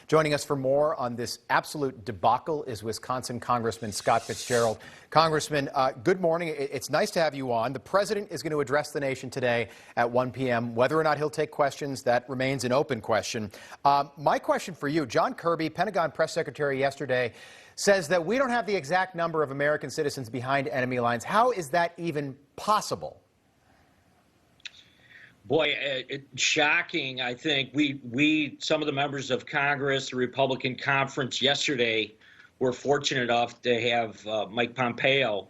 Joining us for more on this absolute debacle is Wisconsin Congressman Scott Fitzgerald. Congressman, good morning. It's nice to have you on. The president is going to address the nation today at 1 p.m. Whether or not he'll take questions, that remains an open question. My question for you, John Kirby, Pentagon press secretary yesterday, says that we don't have the exact number of American citizens behind enemy lines. How is that even possible? Boy, shocking. I think some of the members of Congress, the Republican conference yesterday, were fortunate enough to have Mike Pompeo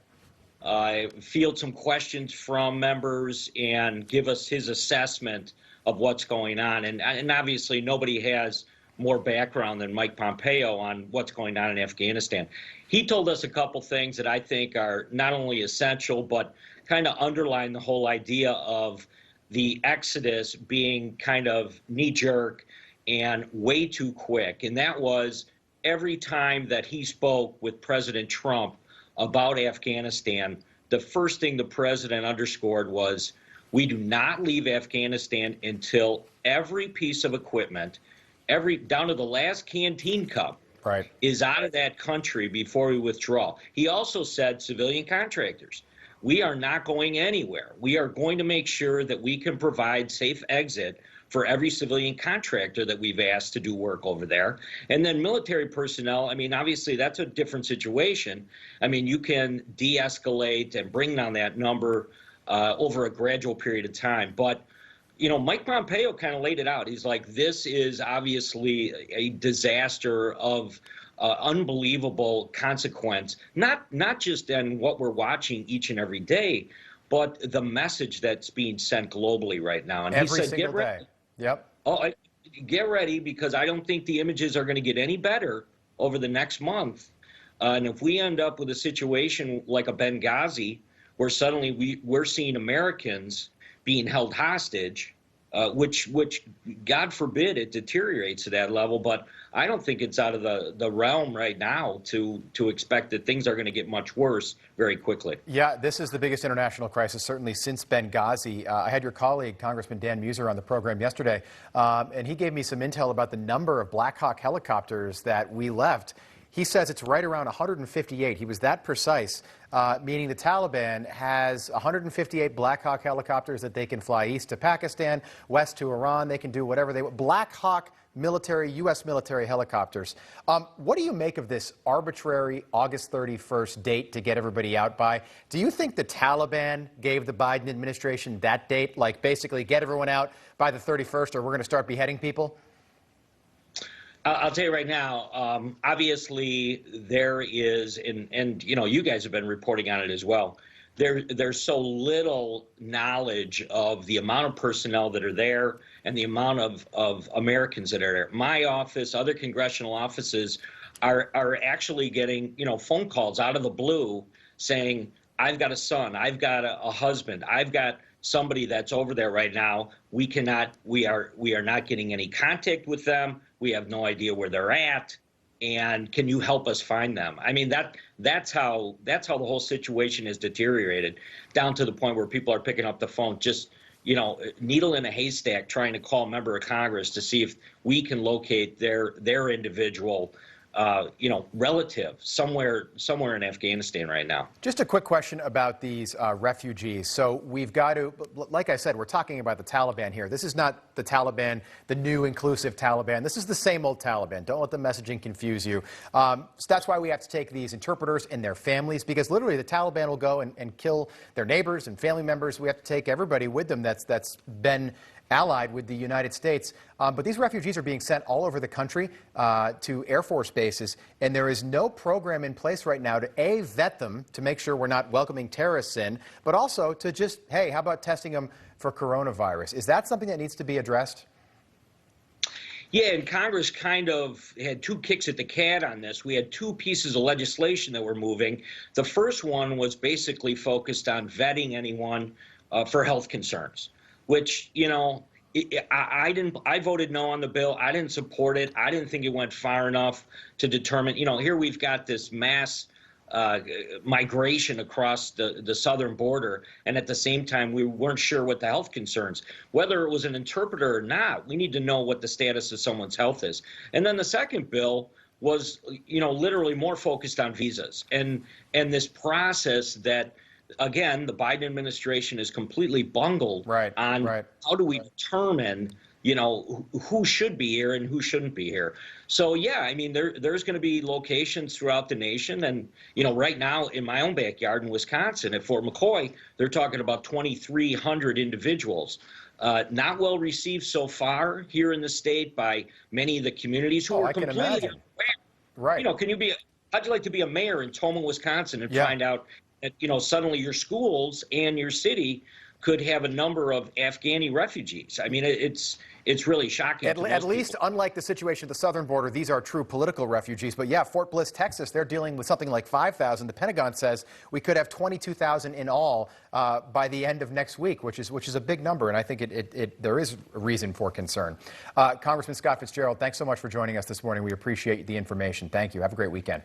field some questions from members and give us his assessment of what's going on. And obviously nobody has more background than Mike Pompeo on what's going on in Afghanistan. He told us a couple things that I think are not only essential, but kind of underline the whole idea of the exodus being kind of knee-jerk and way too quick. And that was every time that he spoke with President Trump about Afghanistan, the first thing the president underscored was, we do not leave Afghanistan until every piece of equipment, down to the last canteen cup, right, is out of that country before we withdraw. He also said civilian contractors, we are not going anywhere. We are going to make sure that we can provide safe exit for every civilian contractor that we've asked to do work over there. And then military personnel, I mean, obviously that's a different situation. I mean, you can de-escalate and bring down that number over a gradual period of time. But you know, Mike Pompeo kind of laid it out. He's like, this is obviously a disaster of unbelievable consequence, not just in what we're watching each and every day, but the message that's being sent globally right now. And every he said, single get ready. Day. Yep. Oh, get ready, because I don't think the images are going to get any better over the next month. And if we end up with a situation like a Benghazi, where suddenly we're seeing Americans being held hostage, which God forbid it deteriorates to that level, but I don't think it's out of the realm right now to expect that things are going to get much worse very quickly. Yeah, this is the biggest international crisis certainly since Benghazi. I had your colleague, Congressman Dan Muser, on the program yesterday, and he gave me some intel about the number of Black Hawk helicopters that we left. He says it's right around 158. He was that precise, meaning the Taliban has 158 Black Hawk helicopters that they can fly east to Pakistan, west to Iran. They can do whatever they want. Black Hawk military, U.S. military helicopters. What do you make of this arbitrary August 31st date to get everybody out by? Do you think the Taliban gave the Biden administration that date, like basically get everyone out by the 31st or we're going to start beheading people? I'll tell you right now, obviously there is, and you know, you guys have been reporting on it as well, there's so little knowledge of the amount of personnel that are there and the amount of Americans that are there. My office, other congressional offices are actually getting, you know, phone calls out of the blue saying, I've got a son, I've got a husband, I've got somebody that's over there right now. We are not getting any contact with them. We have no idea where they're at, and can you help us find them? I mean, that's how the whole situation is deteriorated, down to the point where people are picking up the phone, just, you know, needle in a haystack, trying to call a member of Congress to see if we can locate their individual you know, relative somewhere in Afghanistan right now. Just a quick question about these refugees. So we've got to, like I said, we're talking about the Taliban here. This is not the Taliban, the new inclusive Taliban. This is the same old Taliban. Don't let the messaging confuse you. So that's why we have to take these interpreters and their families, because literally the Taliban will go and kill their neighbors and family members. We have to take everybody with them that's been allied with the United States. But these refugees are being sent all over the country to Air Force bases, and there is no program in place right now to, A, vet them to make sure we're not welcoming terrorists in, but also to just, hey, how about testing them for coronavirus? Is that something that needs to be addressed? Yeah, and Congress kind of had two kicks at the cat on this. We had two pieces of legislation that were moving. The first one was basically focused on vetting anyone for health concerns, which, you know, I voted no on the bill. I didn't support it. I didn't think it went far enough to determine, you know, here we've got this mass migration across the southern border, and at the same time we weren't sure what the health concerns, whether it was an interpreter or not. We need to know what the status of someone's health is. And then the second bill was, literally more focused on visas and this process that, again, the Biden administration is completely bungled on how do we determine, who should be here and who shouldn't be here. So, yeah, I mean, there's going to be locations throughout the nation. And, right now in my own backyard in Wisconsin at Fort McCoy, they're talking about 2,300 individuals. Not well received so far here in the state by many of the communities who are completely unaware. Right. How'd you like to be a mayor in Toma, Wisconsin, and find out that, suddenly your schools and your city could have a number of Afghani refugees? I mean, it's really shocking. At least, unlike the situation at the southern border, these are true political refugees. But yeah, Fort Bliss, Texas, they're dealing with something like 5,000. The Pentagon says we could have 22,000 in all by the end of next week, which is a big number. And I think there is a reason for concern. Congressman Scott Fitzgerald, thanks so much for joining us this morning. We appreciate the information. Thank you. Have a great weekend.